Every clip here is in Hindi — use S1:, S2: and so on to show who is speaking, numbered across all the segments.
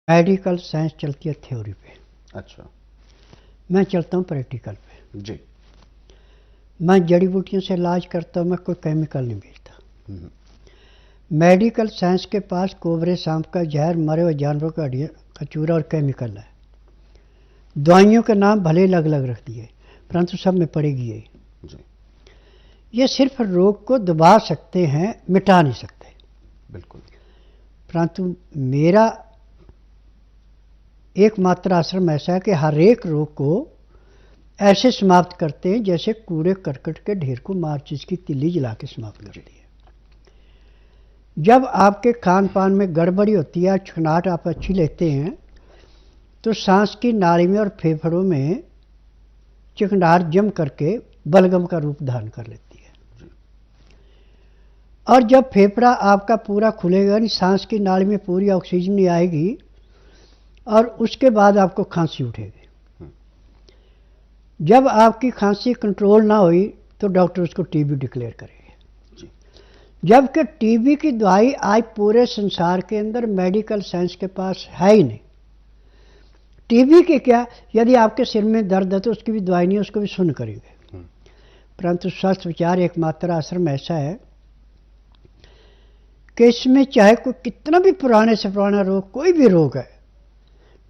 S1: मेडिकल साइंस चलती है थ्योरी पे।
S2: अच्छा।
S1: मैं चलता हूँ प्रैक्टिकल पे।
S2: जी।
S1: मैं जड़ी बूटियों से इलाज करता हूँ, मैं कोई केमिकल नहीं बेचता।
S2: हम्म।
S1: मेडिकल साइंस के पास कोबरे सांप का जहर, मरे हुए जानवरों का हड्डियाँ का चूरा और केमिकल है। दवाइयों के नाम भले अलग अलग रख दिए, परंतु सब में पड़ेगी यही।
S2: जी।
S1: ये सिर्फ रोग को दबा सकते हैं, मिटा नहीं सकते।
S2: बिल्कुल।
S1: परंतु मेरा एकमात्र आश्रम ऐसा है कि हर एक रोग को ऐसे समाप्त करते हैं जैसे कूड़े करकट के ढेर को माचिस की तिल्ली जला के समाप्त करती है। जब आपके खान पान में गड़बड़ी होती है, चिकनाहट आप अच्छी लेते हैं, तो सांस की नाड़ी में और फेफड़ों में चिकनाहट जम करके बलगम का रूप धारण कर लेती है। और जब फेफड़ा आपका पूरा खुलेगा नहीं, सांस की नाड़ी में पूरी ऑक्सीजन नहीं आएगी, और उसके बाद आपको खांसी उठेगी। जब आपकी खांसी कंट्रोल ना हुई तो डॉक्टर उसको टीबी डिक्लेयर करेंगे। जबकि टीबी की दवाई आज पूरे संसार के अंदर मेडिकल साइंस के पास है ही नहीं। टीबी की क्या, यदि आपके सिर में दर्द है तो उसकी भी दवाई नहीं, उसको भी सुन्न करेंगे। परंतु स्वस्थ विचार एकमात्र आश्रम ऐसा है कि इसमें चाहे कोई कितना भी पुराने से पुराना रोग, कोई भी रोग है,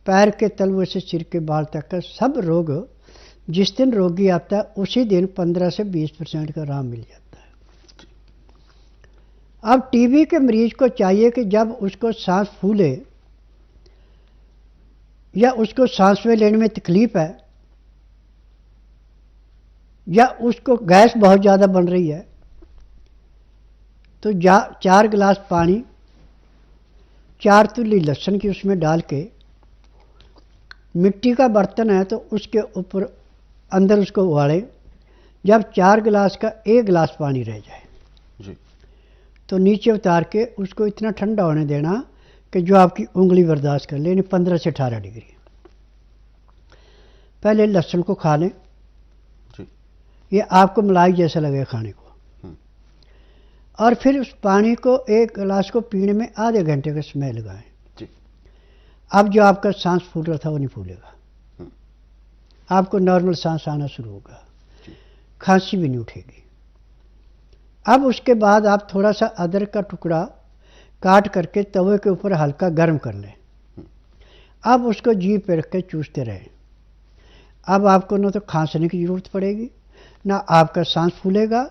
S1: पैर के तलवे से सिर के बाल तक का सब रोग, जिस दिन रोगी आता है उसी दिन 15 से 20% का आराम मिल जाता है। अब टीबी के मरीज को चाहिए कि जब उसको सांस फूले या उसको सांस में लेने में तकलीफ है या उसको गैस बहुत ज़्यादा बन रही है, तो 4 गिलास पानी, 4 तुल्ली लहसुन की उसमें डाल के, मिट्टी का बर्तन है तो उसके ऊपर अंदर उसको उबालें। जब 4 गिलास का 1 गिलास पानी रह जाए
S2: जी,
S1: तो नीचे उतार के उसको इतना ठंडा होने देना कि जो आपकी उंगली बर्दाश्त कर ले, 15 से 18 डिग्री। पहले लहसुन को खा लें, ये आपको मलाई जैसा लगे खाने को। और फिर उस पानी को, 1 गिलास को पीने में आधे घंटे का समय लगाएं। अब जो आपका सांस फूल रहा था वो नहीं फूलेगा, आपको नॉर्मल सांस आना शुरू होगा, खांसी भी नहीं उठेगी। अब उसके बाद आप थोड़ा सा अदरक का टुकड़ा काट करके तवे के ऊपर हल्का गर्म कर लें। अब उसको जीभ पे रख के चूसते रहें। अब आपको न तो खांसने की ज़रूरत पड़ेगी, ना आपका सांस फूलेगा,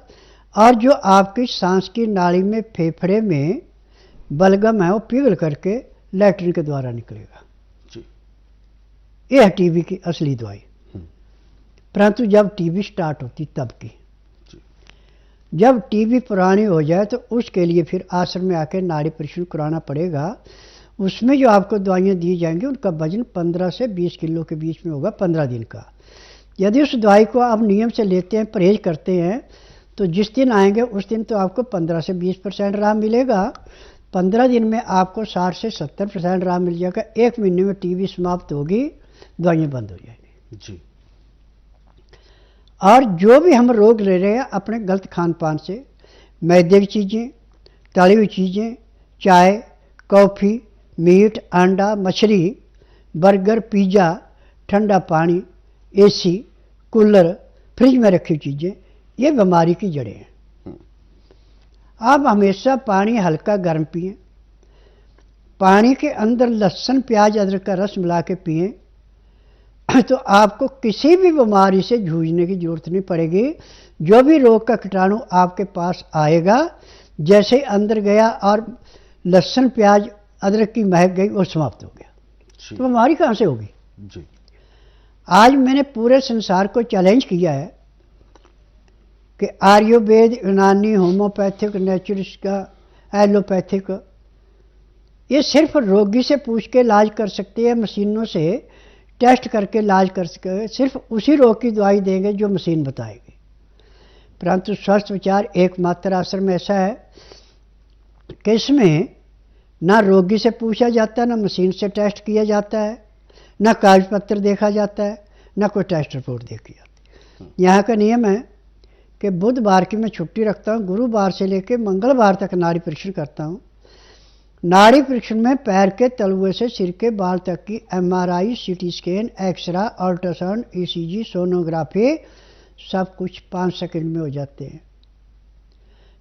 S1: और जो आपकी सांस की नाड़ी में, फेफड़े में बलगम है वो पिघल करके लैट्रिन के द्वारा निकलेगा। यह है टीबी की असली दवाई। परंतु जब टीबी स्टार्ट होती तब की, जब टीबी पुरानी हो जाए तो उसके लिए फिर आश्रम में आकर नाड़ी परीक्षण कराना पड़ेगा। उसमें जो आपको दवाइयाँ दी जाएंगी उनका वजन 15 से 20 किलो के बीच में होगा 15 दिन का। यदि उस दवाई को आप नियम से लेते हैं, परहेज करते हैं, तो जिस दिन आएंगे उस दिन तो आपको 15 से 20% आराम मिलेगा। 15 दिन में आपको 60 से 70% आराम मिल जाएगा। 1 महीने में टीबी समाप्त होगी, दवाइयाँ बंद हो जाएंगी जी। और जो भी हम रोग ले रहे हैं अपने गलत खान पान से, मैदे की चीज़ें, तली हुई चीज़ें, चाय, कॉफ़ी, मीट, अंडा, मछली, बर्गर, पिज़्ज़ा, ठंडा पानी, एसी, कूलर, फ्रिज में रखी चीज़ें, ये बीमारी की जड़ें हैं। आप हमेशा पानी हल्का गर्म पिएं, पानी के अंदर लहसुन, प्याज, अदरक का रस मिला के पिएं, तो आपको किसी भी बीमारी से जूझने की जरूरत नहीं पड़ेगी। जो भी रोग का कीटाणु आपके पास आएगा, जैसे अंदर गया और लहसुन, प्याज, अदरक की महक गई, वो समाप्त हो गया। तो बीमारी कहाँ से होगी जी। आज मैंने पूरे संसार को चैलेंज किया है कि आयुर्वेद, यूनानी, होम्योपैथिक, नेचुरिस्ट का, एलोपैथिक, ये सिर्फ रोगी से पूछ के इलाज कर सकते हैं, मशीनों से टेस्ट करके इलाज कर सके, सिर्फ उसी रोग की दवाई देंगे जो मशीन बताएगी। परंतु स्वस्थ विचार एकमात्र आश्रम ऐसा है कि इसमें ना रोगी से पूछा जाता है, ना मशीन से टेस्ट किया जाता है, ना कागज पत्र देखा जाता है, ना कोई टेस्ट रिपोर्ट देखी जाती है। यहाँ का नियम है कि बुधवार की मैं छुट्टी रखता हूँ, गुरुवार से लेकर मंगलवार तक नाड़ी परीक्षण करता हूँ। नाड़ी परीक्षण में पैर के तलवे से सिर के बाल तक की MRI, CT scan, x-ray, ultrasound, ECG, sonography सब कुछ 5 सेकंड में हो जाते हैं।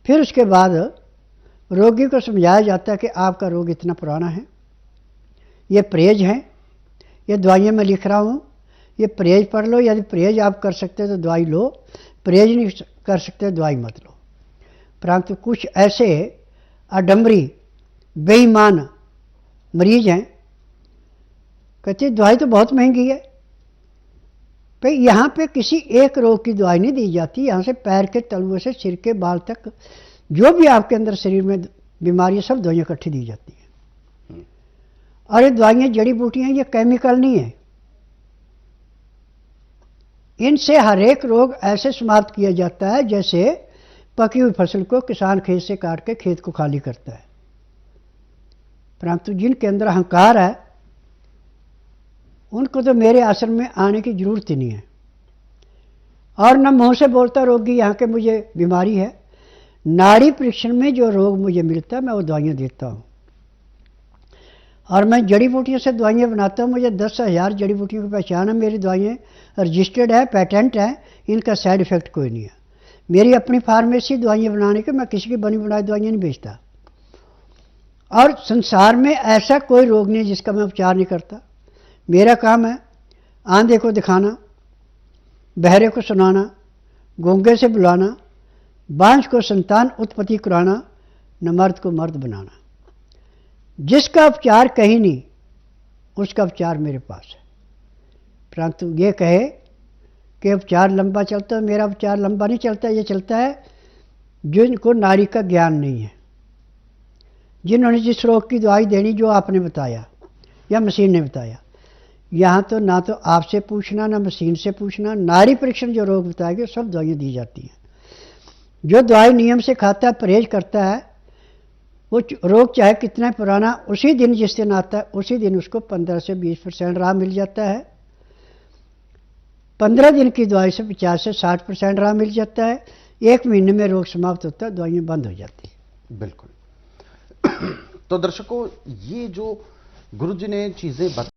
S1: फिर उसके बाद रोगी को समझाया जाता है कि आपका रोग इतना पुराना है, ये परहेज है, ये दवाइयाँ मैं लिख रहा हूँ, ये परहेज पढ़ लो, यदि परहेज आप कर सकते तो दवाई लो, परहेज नहीं कर सकते दवाई मत लो। परंतु कुछ ऐसे आडम्बरी बेईमान मरीज हैं, कहते दवाई तो बहुत महंगी है भाई। यहाँ पे किसी एक रोग की दवाई नहीं दी जाती, यहाँ से पैर के तलवे से सिर के बाल तक जो भी आपके अंदर शरीर में बीमारी, सब दवाइयाँ इकट्ठी दी जाती हैं। और ये दवाइयाँ जड़ी बूटियाँ, ये केमिकल नहीं है। इनसे हर एक रोग ऐसे समाप्त किया जाता है जैसे पकी हुई फसल को किसान खेत से काट के खेत को खाली करता है। परंतु जिनके अंदर अहंकार है उनको तो मेरे आश्रम में आने की जरूरत ही नहीं है। और न मुंह से बोलता रोगी यहाँ के मुझे बीमारी है, नाड़ी परीक्षण में जो रोग मुझे मिलता है मैं वो दवाइयाँ देता हूँ। और मैं जड़ी बूटियों से दवाइयाँ बनाता हूँ। मुझे 10,000 जड़ी बूटियों की पहचान है, मेरी दवाइयाँ रजिस्टर्ड है, पेटेंट है, इनका साइड इफ़ेक्ट कोई नहीं है। मेरी अपनी फार्मेसी दवाइयाँ बनाने की, मैं किसी की बनी बनाई दवाइयाँ नहीं बेचता। और संसार में ऐसा कोई रोग नहीं जिसका मैं उपचार नहीं करता। मेरा काम है आंधे को दिखाना, बहरे को सुनाना, गूंगे से बुलाना, बांझ को संतान उत्पत्ति कराना, न मर्द को मर्द बनाना। जिसका उपचार कहीं नहीं, उसका उपचार मेरे पास है। परंतु ये कहे कि उपचार लंबा चलता है, मेरा उपचार लंबा नहीं चलता। ये चलता है जिनको नाड़ी का ज्ञान नहीं है, जिन्होंने जिस रोग की दवाई देनी जो आपने बताया या मशीन ने बताया। यहाँ तो ना तो आपसे पूछना, ना मशीन से पूछना, नाड़ी परीक्षण जो रोग बताएगी सब दवाइयाँ दी जाती हैं। जो दवाई नियम से खाता है, परहेज करता है, वो रोग चाहे कितना पुराना, उसी दिन जिस दिन आता है उसी दिन उसको 15 से 20% राह मिल जाता है। 15 दिन की दवाई से 50 से 60% राह मिल जाता है। 1 महीने में रोग समाप्त होता है, दवाइयाँ बंद हो जाती है।
S2: बिल्कुल। तो दर्शकों, ये जो गुरुजी ने चीजें